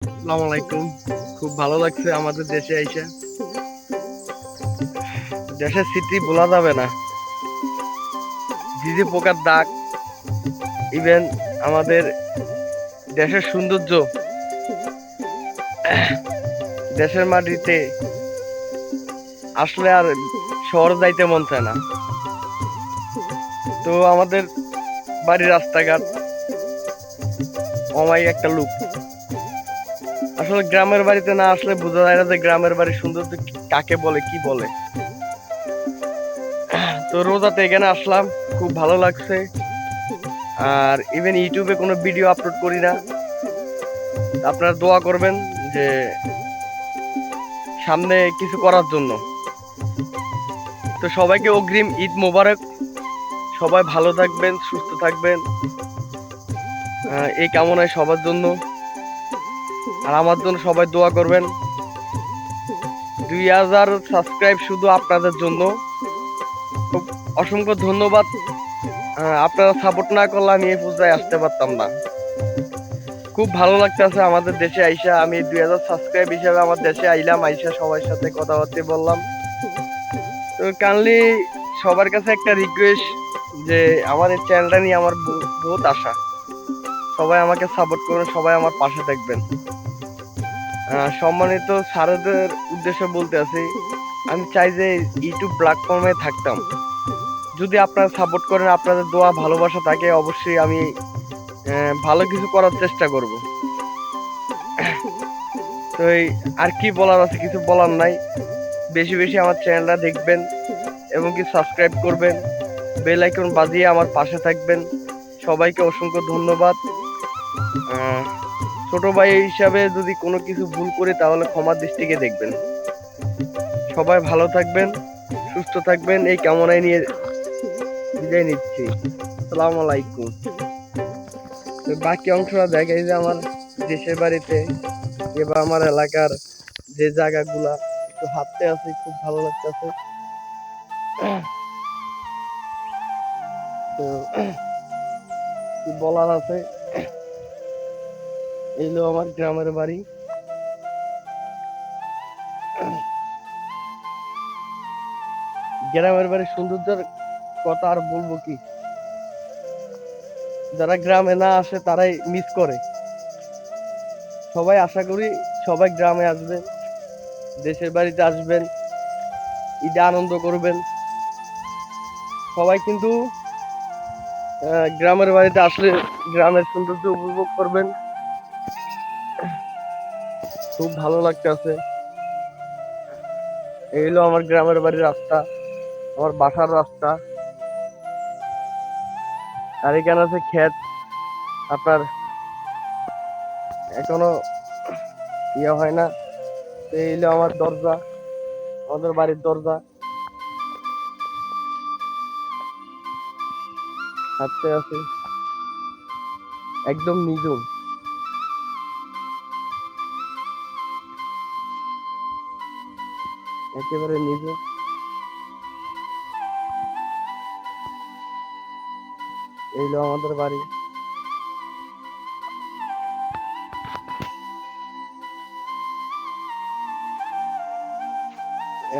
আসসালামু আলাইকুম। খুব ভালো লাগছে আমাদের দেশে আইসা। দেশের স্মৃতি ভোলা যাবে না। ঝিঝি পোকার ডাক, ইভেন আমাদের দেশের সৌন্দর্য, দেশের মাটিতে আসলে আর শহর যাইতে মন চায় না। তো আমাদের বাড়ির রাস্তাঘাট অমায়িক একটা লুক। আসলে গ্রামের বাড়িতে না আসলে বোঝা যায় না যে গ্রামের বাড়ির সৌন্দর্য কাকে বলে, কি বলে। তো রোজাতে এখানে আসলাম, খুব ভালো লাগছে। আর ইভেন ইউটিউবে কোনো ভিডিও আপলোড করি না, আপনারা দোয়া করবেন যে সামনে কিছু করার জন্য। তো সবাইকে অগ্রিম ঈদ মোবারক। সবাই ভালো থাকবেন, সুস্থ থাকবেন, এই কামনায় সবার জন্য। আর আমার জন্য সবাই দোয়া করবেন। 2000 সাবস্ক্রাইব শুধু আপনাদের জন্য। খুব অসংখ্য ধন্যবাদ। আপনারা সাপোর্ট না করলে আমি এই পর্যায়ে আসতে পারতাম না। খুব ভালো লাগতেছে আমাদের দেশে আইসা। আমি 2000 সাবস্ক্রাইব হিসাবে আমার দেশে আইলাম, আইসা সবার সাথে কথাবার্তা বললাম। তো কাইন্ডলি সবার কাছে একটা রিকোয়েস্ট যে আমার এই চ্যানেলটা নিয়ে আমার বহুত আশা। সবাই আমাকে সাপোর্ট করবেন, সবাই আমার পাশে থাকবেন। সম্মানিত স্যারদের উদ্দেশ্যে বলতে আছি, আমি চাই যে ইউটিউব প্ল্যাটফর্মে থাকতাম। যদি আপনারা সাপোর্ট করেন, আপনাদের দোয়া ভালোবাসা থাকে, অবশ্যই আমি ভালো কিছু করার চেষ্টা করব। তো আর কি বলার আছে, কিছু বলার নাই। বেশি বেশি আমার চ্যানেলটা দেখবেন এবং কি সাবস্ক্রাইব করবেন, বেল আইকন বাজিয়ে আমার পাশে থাকবেন। সবাইকে অসংখ্য ধন্যবাদ। ছোট ভাই হিসাবে যদি কোনো কিছু ভুল করি তাহলে ক্ষমার দৃষ্টিকে দেখবেন। সবাই ভালো থাকবেন, সুস্থ থাকবেন, এই কামনায় নিয়ে বিদায় নিচ্ছি। আসসালামু আলাইকুম। তো বাকি অংশটা দেখাই যে আমার দেশের বাড়িতে এবার আমার এলাকার যে জায়গাগুলা একটু হাঁটতে আছি, খুব ভালো লাগতেছে। তো কি বলার আছে, এইলো আমার গ্রামের বাড়ি। গ্রামের বাড়ির সৌন্দর্যের কথা আর বলবো কি, যারা গ্রামে না আসে তারাই মিস করে। সবাই আশা করি সবাই গ্রামে আসবেন, দেশের বাড়িতে আসবেন, ঈদে আনন্দ করবেন। সবাই কিন্তু গ্রামের বাড়িতে আসলে গ্রামের সৌন্দর্য উপভোগ করবেন। খুব ভালো লাগতেছে। এই হলো আমার গ্রামের বাড়ির রাস্তা, আমার বাসার রাস্তা। আর এখানে আছে ক্ষেত। আপনার এখনো ইয়ে হয় না। এই হলো আমার দরজা, আমাদের বাড়ির দরজা। হাঁটতে আছে, একদম নিঝুম, একেবারে নিঝুম। এই হলো আমাদের বাড়ি।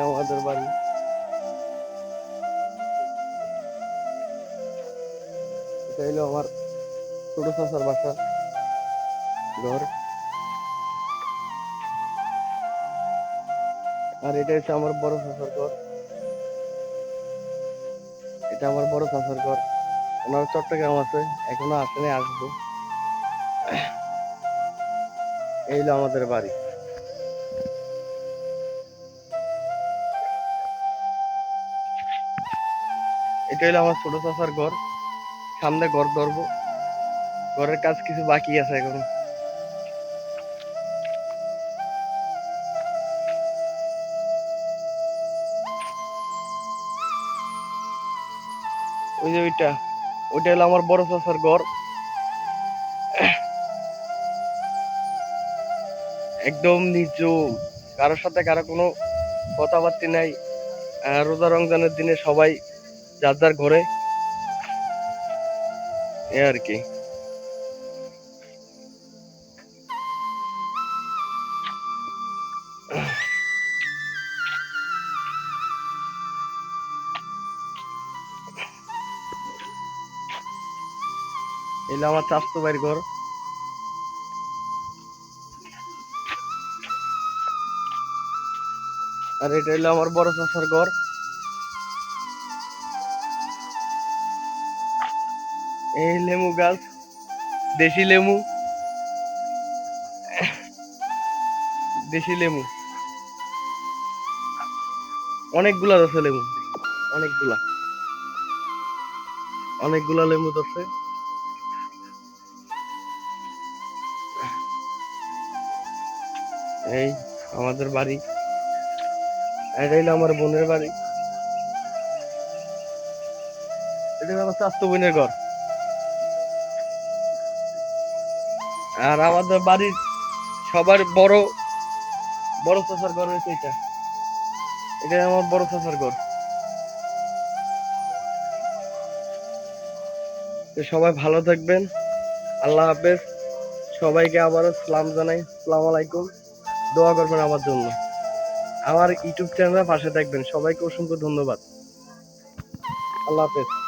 আমাদের বাড়ি। এটা হলো আমার ছোট চাচার বাসা, ঘর। আর এটা হচ্ছে আমার বড় চাচার ঘর। এটা আমার বড় চাচার ঘর। ওনার চট্টগ্রাম আছে, এখনো আসেনি, আসবো। এই হলো আমাদের বাড়ি। এটা হলো আমার ছোট চাচার ঘর। সামনে ঘর ধরবো, ঘরের কাজ কিছু বাকি আছে এখন। ওই যে ওইটা, ওইটা হলো আমার বড় চাচার ঘর। একদম নিঝুম, কারোর সাথে কারো কোনো কথাবার্তা নাই। রোজা রমজানের দিনে সবাই যার যার ঘরে, এ আর কি। এলো আমার চাচাতো ভাইয়ের ঘর। আর এটা হলো আমার বড় চাচার ঘর। এই লেবু গাছ, দেশি লেবু, দেশি লেবু অনেকগুলা ধরছে লেবু, অনেকগুলা অনেকগুলা লেবু ধরছে। এই আমাদের বাড়ি, এটা হলো আমার বোনের বাড়ি, এটা হলো আমার চাচাতো বোনের ঘর। আর আমাদের বাড়ির সবার বড় বড় চাচার ঘর হয়েছে এটা, এটা আমার বড় চাচার ঘর। তো সবাই ভালো থাকবেন, আল্লাহ হাফেজ। সবাইকে আবারও সালাম জানাই, আসসালামু আলাইকুম। দোয়া করবেন আমার জন্য, আমার ইউটিউব চ্যানেলের পাশে থাকবেন। সবাইকে অসংখ্য ধন্যবাদ। আল্লাহ হাফেজ।